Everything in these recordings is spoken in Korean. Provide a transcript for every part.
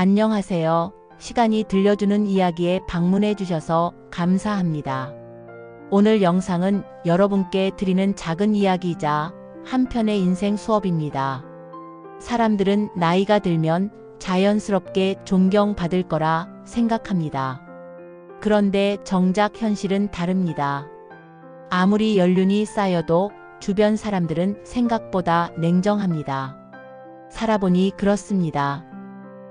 안녕하세요. 시간이 들려주는 이야기에 방문해 주셔서 감사합니다. 오늘 영상은 여러분께 드리는 작은 이야기이자 한편의 인생 수업입니다. 사람들은 나이가 들면 자연스럽게 존경받을 거라 생각합니다. 그런데 정작 현실은 다릅니다. 아무리 연륜이 쌓여도 주변 사람들은 생각보다 냉정합니다. 살아보니 그렇습니다.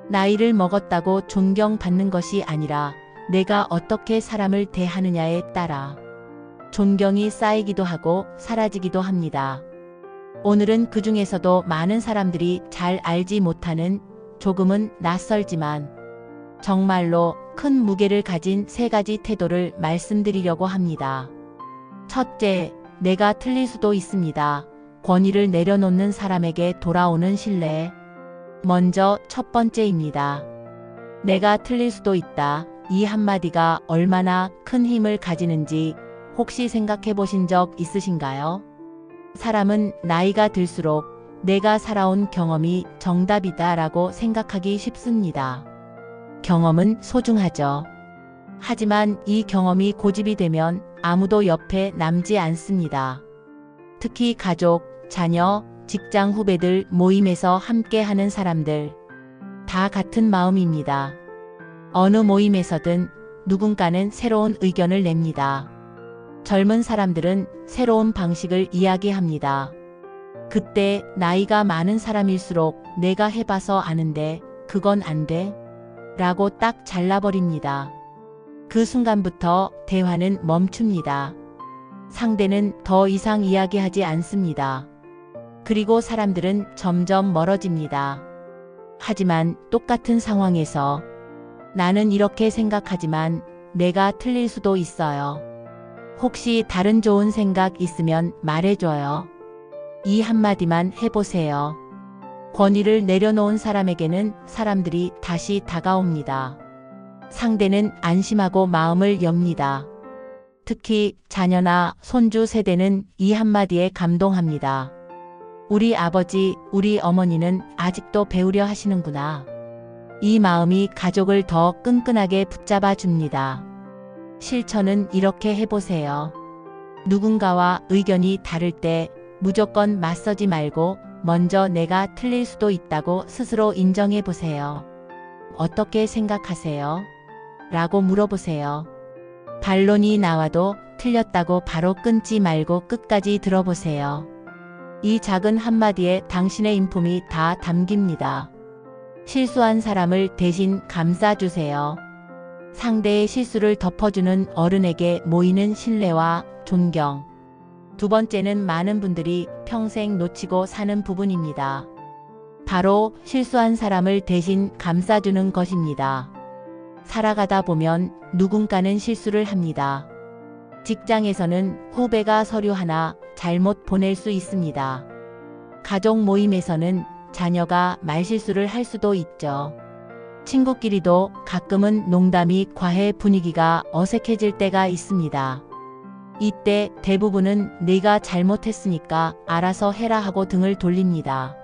나이를 먹었다고 존경받는 것이 아니라 내가 어떻게 사람을 대하느냐에 따라 존경이 쌓이기도 하고 사라지기도 합니다. 오늘은 그 중에서도 많은 사람들이 잘 알지 못하는 조금은 낯설지만 정말로 큰 무게를 가진 3가지 태도를 말씀드리려고 합니다. 첫째, 내가 틀릴 수도 있습니다. 권위를 내려놓는 사람에게 돌아오는 신뢰. 먼저 첫 번째입니다. 내가 틀릴 수도 있다. 이 한마디가 얼마나 큰 힘을 가지는지 혹시 생각해 보신 적 있으신가요? 사람은 나이가 들수록 내가 살아온 경험이 정답이다라고 생각하기 쉽습니다. 경험은 소중하죠. 하지만 이 경험이 고집이 되면 아무도 옆에 남지 않습니다. 특히 가족, 자녀, 직장 후배들 모임에서 함께하는 사람들 다 같은 마음입니다. 어느 모임에서든 누군가는 새로운 의견을 냅니다. 젊은 사람들은 새로운 방식을 이야기합니다. 그때 나이가 많은 사람일수록 내가 해봐서 아는데 그건 안 돼? 라고 딱 잘라버립니다. 그 순간부터 대화는 멈춥니다. 상대는 더 이상 이야기하지 않습니다. 그리고 사람들은 점점 멀어집니다. 하지만 똑같은 상황에서 나는 이렇게 생각하지만 내가 틀릴 수도 있어요. 혹시 다른 좋은 생각 있으면 말해줘요. 이 한마디만 해보세요. 권위를 내려놓은 사람에게는 사람들이 다시 다가옵니다. 상대는 안심하고 마음을 엽니다. 특히 자녀나 손주 세대는 이 한마디에 감동합니다. 우리 아버지, 우리 어머니는 아직도 배우려 하시는구나. 이 마음이 가족을 더 끈끈하게 붙잡아 줍니다. 실천은 이렇게 해보세요. 누군가와 의견이 다를 때 무조건 맞서지 말고 먼저 내가 틀릴 수도 있다고 스스로 인정해 보세요. 어떻게 생각하세요? 라고 물어보세요. 반론이 나와도 틀렸다고 바로 끊지 말고 끝까지 들어보세요. 이 작은 한마디에 당신의 인품이 다 담깁니다. 실수한 사람을 대신 감싸주세요. 상대의 실수를 덮어주는 어른에게 모이는 신뢰와 존경. 두 번째는 많은 분들이 평생 놓치고 사는 부분입니다. 바로 실수한 사람을 대신 감싸주는 것입니다. 살아가다 보면 누군가는 실수를 합니다. 직장에서는 후배가 서류 하나 잘못 보낼 수 있습니다. 가족 모임에서는 자녀가 말실수를 할 수도 있죠. 친구끼리도 가끔은 농담이 과해 분위기가 어색해질 때가 있습니다. 이때 대부분은 네가 잘못했으니까 알아서 해라 하고 등을 돌립니다.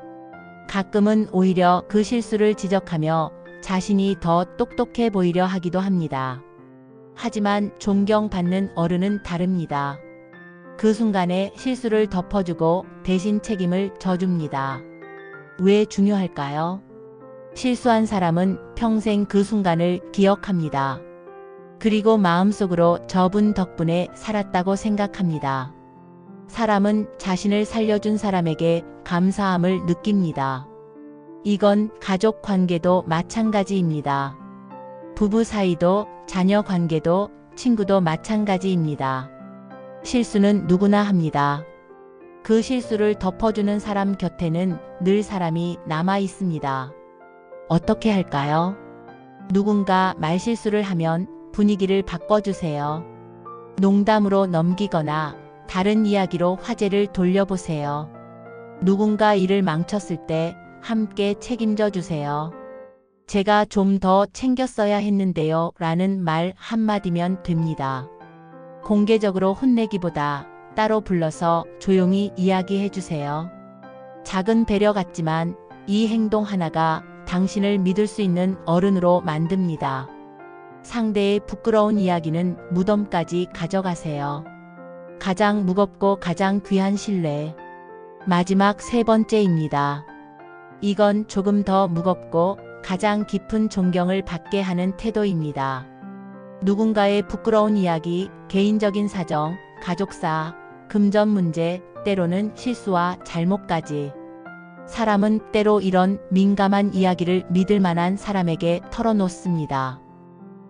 가끔은 오히려 그 실수를 지적하며 자신이 더 똑똑해 보이려 하기도 합니다. 하지만 존경받는 어른은 다릅니다. 그 순간에 실수를 덮어주고 대신 책임을 져줍니다. 왜 중요할까요? 실수한 사람은 평생 그 순간을 기억합니다. 그리고 마음속으로 저분 덕분에 살았다고 생각합니다. 사람은 자신을 살려준 사람에게 감사함을 느낍니다. 이건 가족 관계도 마찬가지입니다. 부부 사이도, 자녀 관계도, 친구도 마찬가지입니다. 실수는 누구나 합니다. 그 실수를 덮어주는 사람 곁에는 늘 사람이 남아 있습니다. 어떻게 할까요? 누군가 말실수를 하면 분위기를 바꿔주세요. 농담으로 넘기거나 다른 이야기로 화제를 돌려보세요. 누군가 일을 망쳤을 때 함께 책임져 주세요. 제가 좀 더 챙겼어야 했는데요. 라는 말 한마디면 됩니다. 공개적으로 혼내기보다 따로 불러서 조용히 이야기해 주세요. 작은 배려 같지만 이 행동 하나가 당신을 믿을 수 있는 어른으로 만듭니다. 상대의 부끄러운 이야기는 무덤까지 가져가세요. 가장 무겁고 가장 귀한 신뢰. 마지막 세 번째입니다. 이건 조금 더 무겁고 가장 깊은 존경을 받게 하는 태도입니다. 누군가의 부끄러운 이야기, 개인적인 사정, 가족사, 금전 문제, 때로는 실수와 잘못까지. 사람은 때로 이런 민감한 이야기를 믿을 만한 사람에게 털어놓습니다.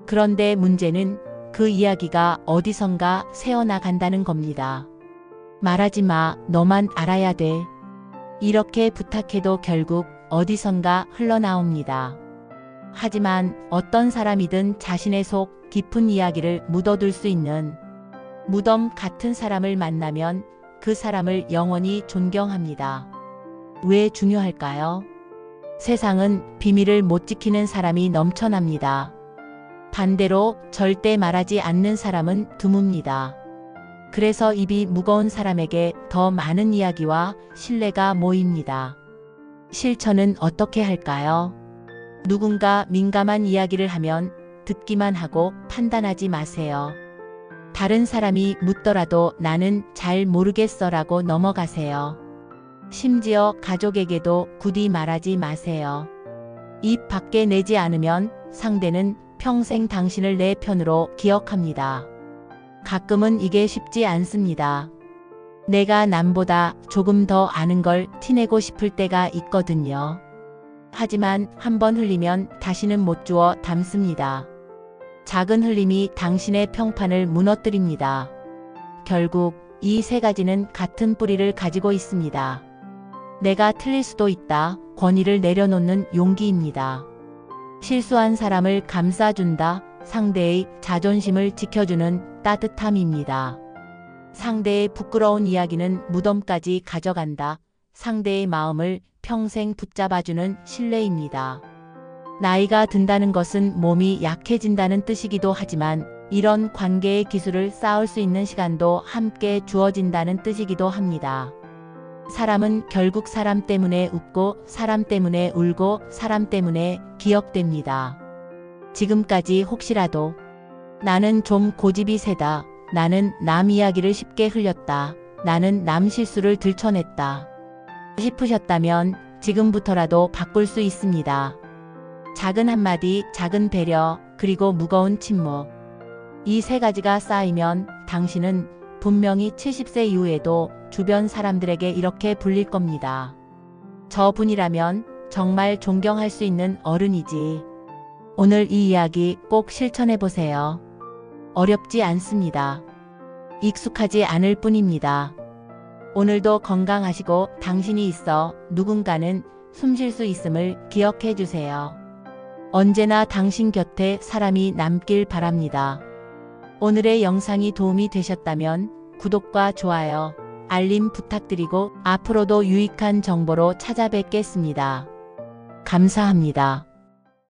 그런데 문제는 그 이야기가 어디선가 새어나간다는 겁니다. 말하지 마, 너만 알아야 돼. 이렇게 부탁해도 결국 어디선가 흘러나옵니다. 하지만 어떤 사람이든 자신의 속 깊은 이야기를 묻어둘 수 있는 무덤 같은 사람을 만나면 그 사람을 영원히 존경합니다. 왜 중요할까요? 세상은 비밀을 못 지키는 사람이 넘쳐납니다. 반대로 절대 말하지 않는 사람은 드뭅니다. 그래서 입이 무거운 사람에게 더 많은 이야기와 신뢰가 모입니다. 실천은 어떻게 할까요? 누군가 민감한 이야기를 하면 듣기만 하고 판단하지 마세요. 다른 사람이 묻더라도 나는 잘 모르겠어라고 넘어가세요. 심지어 가족에게도 굳이 말하지 마세요. 입 밖에 내지 않으면 상대는 평생 당신을 내 편으로 기억합니다. 가끔은 이게 쉽지 않습니다. 내가 남보다 조금 더 아는 걸 티내고 싶을 때가 있거든요. 하지만 한번 흘리면 다시는 못 주워 담습니다. 작은 흘림이 당신의 평판을 무너뜨립니다. 결국 이 세 가지는 같은 뿌리를 가지고 있습니다. 내가 틀릴 수도 있다. 권위를 내려놓는 용기입니다. 실수한 사람을 감싸준다. 상대의 자존심을 지켜주는 따뜻함입니다. 상대의 부끄러운 이야기는 무덤까지 가져간다. 상대의 마음을 평생 붙잡아주는 신뢰입니다. 나이가 든다는 것은 몸이 약해진다는 뜻이기도 하지만 이런 관계의 기술을 쌓을 수 있는 시간도 함께 주어진다는 뜻이기도 합니다. 사람은 결국 사람 때문에 웃고 사람 때문에 울고 사람 때문에 기억됩니다. 지금까지 혹시라도 나는 좀 고집이 세다. 나는 남 이야기를 쉽게 흘렸다. 나는 남 실수를 들춰냈다. 싶으셨다면 지금부터라도 바꿀 수 있습니다. 작은 한마디, 작은 배려, 그리고 무거운 침묵. 이 세 가지가 쌓이면 당신은 분명히 70세 이후에도 주변 사람들에게 이렇게 불릴 겁니다. 저분이라면 정말 존경할 수 있는 어른이지. 오늘 이 이야기 꼭 실천해보세요. 어렵지 않습니다. 익숙하지 않을 뿐입니다. 오늘도 건강하시고 당신이 있어 누군가는 숨쉴 수 있음을 기억해 주세요. 언제나 당신 곁에 사람이 남길 바랍니다. 오늘의 영상이 도움이 되셨다면 구독과 좋아요, 알림 부탁드리고 앞으로도 유익한 정보로 찾아뵙겠습니다. 감사합니다.